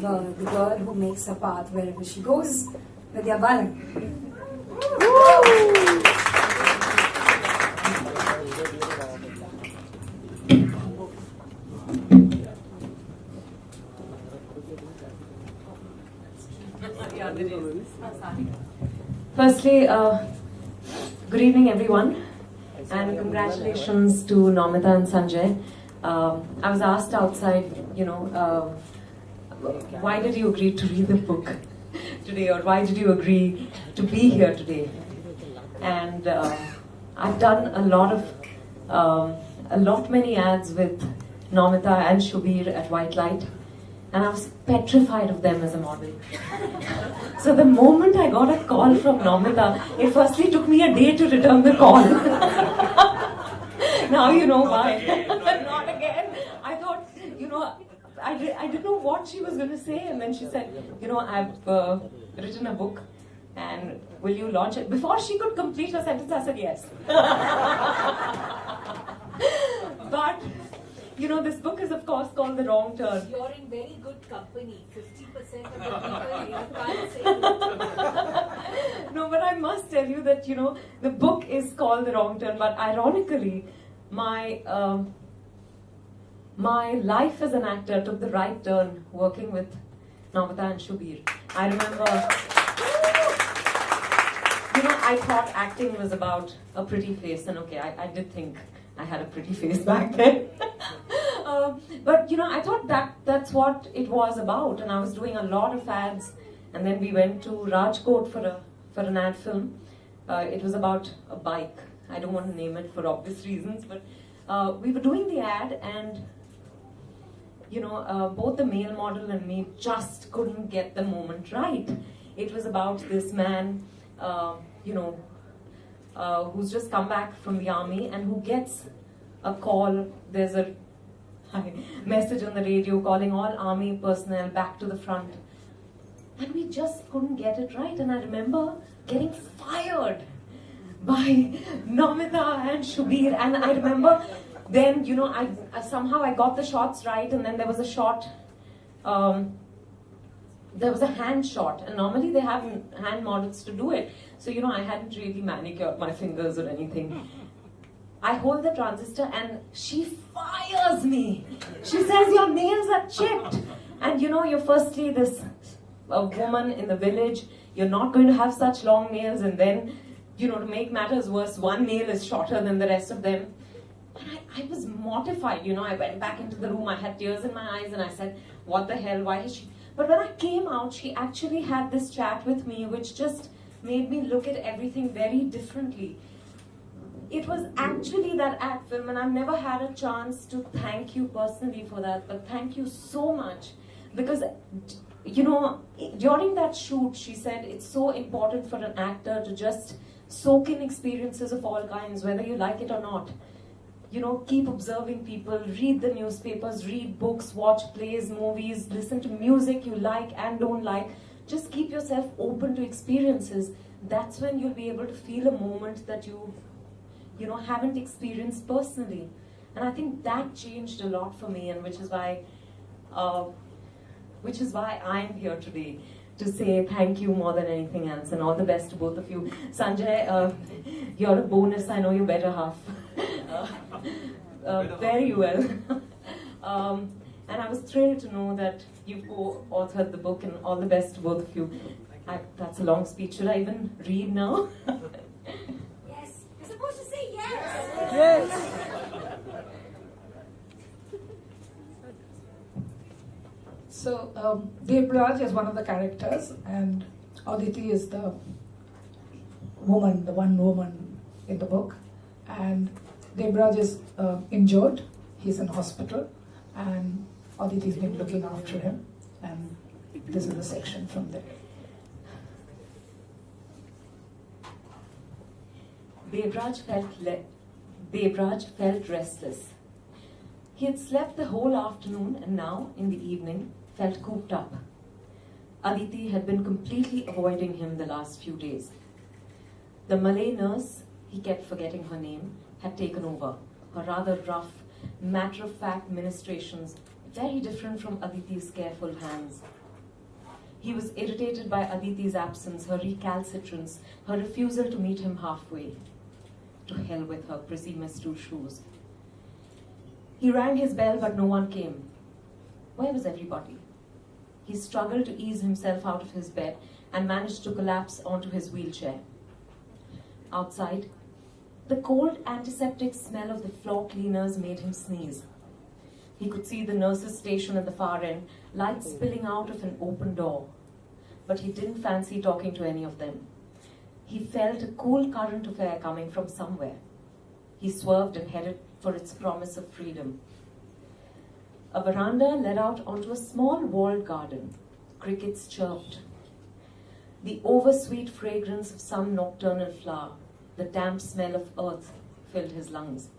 of the girl who makes her path wherever she goes, Vidya Balan. Firstly, good evening everyone, and congratulations to Namita and Sanjay. I was asked outside, why did you agree to read the book today, or why did you agree to be here today? And I've done many ads with Namita and Shubir at White Light, and I was petrified of them as a model. So the moment I got a call from Namita, it firstly took me a day to return the call. Now you know why. Not again. I thought, I didn't know what she was going to say, and then she said, I've written a book, and will you launch it? Before she could complete her sentence, I said yes. But this book is of course called The Wrong Turn. You're in very good company. 50% of the people here can't say it. No, but I must tell you that, the book is called The Wrong Turn, but ironically, my life as an actor took the right turn working with Namita and Shubir. I remember, I thought acting was about a pretty face, and okay, I did think I had a pretty face back then. But I thought that's what it was about, and I was doing a lot of ads, and then we went to Rajkot for an ad film. It was about a bike. I don't want to name it for obvious reasons, but we were doing the ad, and both the male model and me just couldn't get the moment right. It was about this man, who's just come back from the army and who gets a call. There's a message on the radio calling all army personnel back to the front, and we just couldn't get it right. And I remember getting fired by Namita and Shubir, and I remember then I somehow I got the shots right, and then there was a shot, there was a hand shot, and normally they have hand models to do it, so I hadn't really manicured my fingers or anything. I hold the transistor and she fires me. She says, your nails are chipped. And you're firstly a woman in the village, you're not going to have such long nails, and then, to make matters worse, one nail is shorter than the rest of them. And I was mortified, I went back into the room, I had tears in my eyes, and I said, what the hell, why is she... But when I came out, she actually had this chat with me, which just made me look at everything very differently. It was actually that ad film, and I've never had a chance to thank you personally for that, but thank you so much, because during that shoot she said it's so important for an actor to just soak in experiences of all kinds, whether you like it or not. Keep observing people, read the newspapers, read books, watch plays, movies, listen to music you like and don't like. Just keep yourself open to experiences. That's when you'll be able to feel a moment that you haven't experienced personally. And I think that changed a lot for me, and which is why I'm here today, to say thank you more than anything else, and all the best to both of you. Sanjay, you're a bonus, I know your better half. Very well. And I was thrilled to know that you co-authored the book, and all the best to both of you. That's a long speech. Should I even read now? Yes. You're supposed to say yes. Yes. So, Devraj is one of the characters, and Aditi is the woman, the one woman in the book. And Devraj is injured. He's in hospital, and Aditi's been looking after him. And this is the section from there. Devraj felt restless. He had slept the whole afternoon, and now, in the evening, felt cooped up. Aditi had been completely avoiding him the last few days. The Malay nurse, he kept forgetting her name, had taken over. Her rather rough, matter-of-fact ministrations, very different from Aditi's careful hands. He was irritated by Aditi's absence, her recalcitrance, her refusal to meet him halfway. To hell with her prissy Miss Two Shoes. He rang his bell, but no one came. Where was everybody? He struggled to ease himself out of his bed and managed to collapse onto his wheelchair. Outside, the cold antiseptic smell of the floor cleaners made him sneeze. He could see the nurse's station at the far end, light spilling out of an open door. But he didn't fancy talking to any of them. He felt a cool current of air coming from somewhere. He swerved and headed for its promise of freedom. A veranda led out onto a small walled garden. Crickets chirped. The oversweet fragrance of some nocturnal flower, the damp smell of earth, filled his lungs.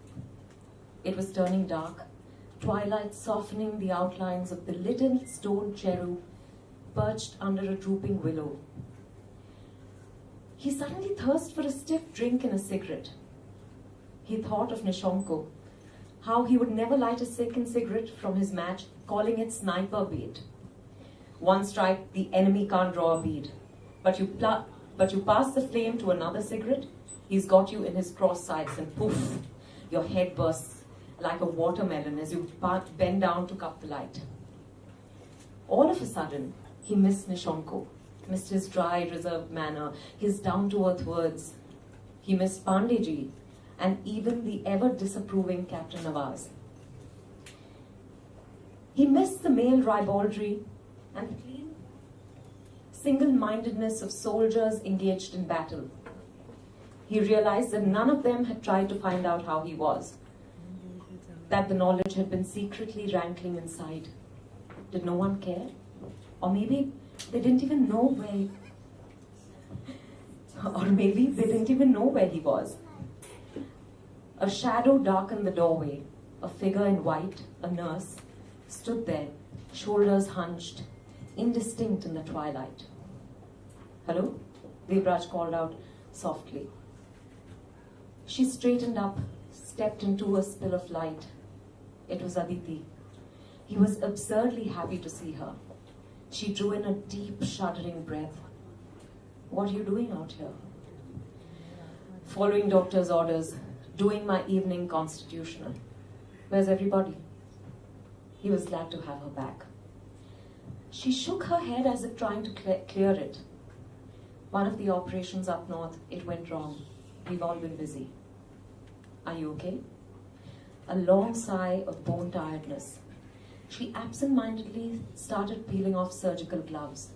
It was turning dark, twilight softening the outlines of the little stone cherub perched under a drooping willow. He suddenly thirsted for a stiff drink and a cigarette. He thought of Nishonko, how he would never light a second cigarette from his match, calling it sniper bait. One strike, the enemy can't draw a bead. But you pass the flame to another cigarette, he's got you in his cross sights, and poof, your head bursts like a watermelon as you bend down to cup the light. All of a sudden, he missed Nishonko, missed his dry, reserved manner, his down-to-earth words. He missed Pandeyji, and even the ever-disapproving Captain Nawaz. He missed the male ribaldry and the clean single-mindedness of soldiers engaged in battle. He realized that none of them had tried to find out how he was, that the knowledge had been secretly rankling inside. Did no one care? Or maybe they didn't even know where he was. A shadow darkened the doorway. A figure in white, a nurse, stood there, shoulders hunched, indistinct in the twilight. "Hello?" Devraj called out softly. She straightened up, stepped into a spill of light. It was Aditi. He was absurdly happy to see her. She drew in a deep, shuddering breath. "What are you doing out here?" "Following doctor's orders, doing my evening constitutional." "Where's everybody?" He was glad to have her back. She shook her head as if trying to clear it. "One of the operations up north, it went wrong. We've all been busy." "Are you okay?" A long sigh of bone tiredness. She absent-mindedly started peeling off surgical gloves.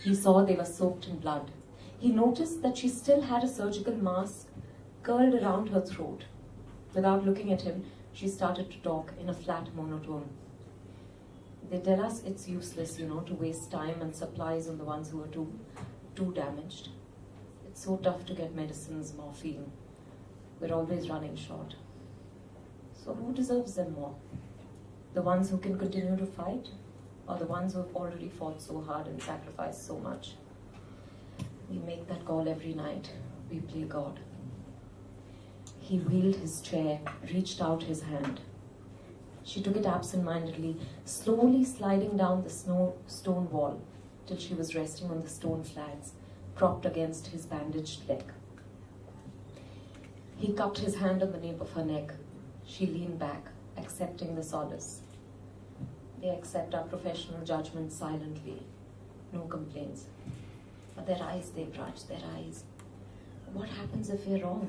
He saw they were soaked in blood. He noticed that she still had a surgical mask curled around her throat. Without looking at him, she started to talk in a flat monotone. "They tell us it's useless, to waste time and supplies on the ones who are too damaged. It's so tough to get medicines, morphine. We're always running short. So who deserves them more? The ones who can continue to fight, or the ones who have already fought so hard and sacrificed so much? We make that call every night. We play God." He wheeled his chair, reached out his hand. She took it absent-mindedly, slowly sliding down the stone wall till she was resting on the stone flags, propped against his bandaged leg. He cupped his hand on the nape of her neck. She leaned back, accepting the solace. They accept our professional judgment silently. No complaints. But their eyes, they grudge, their eyes. What happens if we're wrong?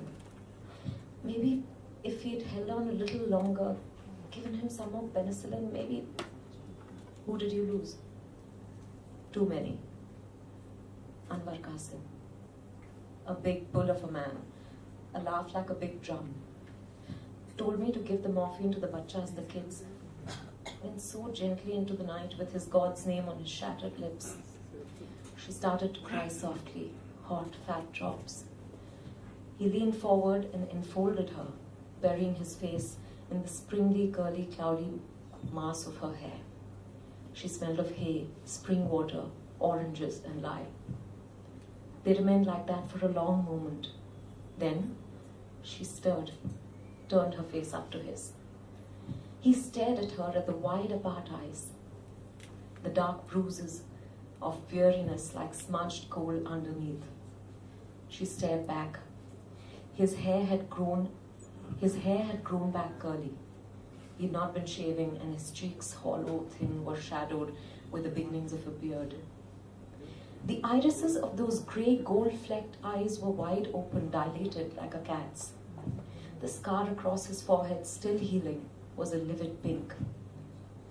Maybe if he'd held on a little longer, given him some more penicillin, maybe... Who did you lose? Too many. Anwar Qasim. A big bull of a man. A laugh like a big drum. Told me to give the morphine to the bachas, the kids. Went so gently into the night with his God's name on his shattered lips. She started to cry softly, hot, fat drops. He leaned forward and enfolded her, burying his face in the springly, curly, cloudy mass of her hair. She smelled of hay, spring water, oranges, and lye. They remained like that for a long moment. Then she stirred, turned her face up to his. He stared at her at the wide apart eyes, the dark bruises, of weariness like smudged coal underneath. She stared back. His hair had grown back curly. He'd not been shaving, and his cheeks, hollow, thin, were shadowed with the beginnings of a beard. The irises of those grey gold-flecked eyes were wide open, dilated like a cat's. The scar across his forehead, still healing, was a livid pink.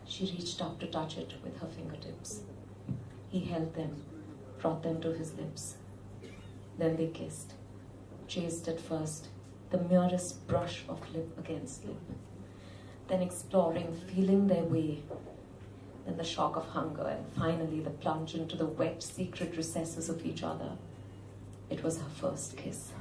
She reached up to touch it with her fingertips. He held them, brought them to his lips. Then they kissed, chaste at first, the merest brush of lip against lip. Then exploring, feeling their way. Then the shock of hunger, and finally the plunge into the wet, secret recesses of each other. It was her first kiss.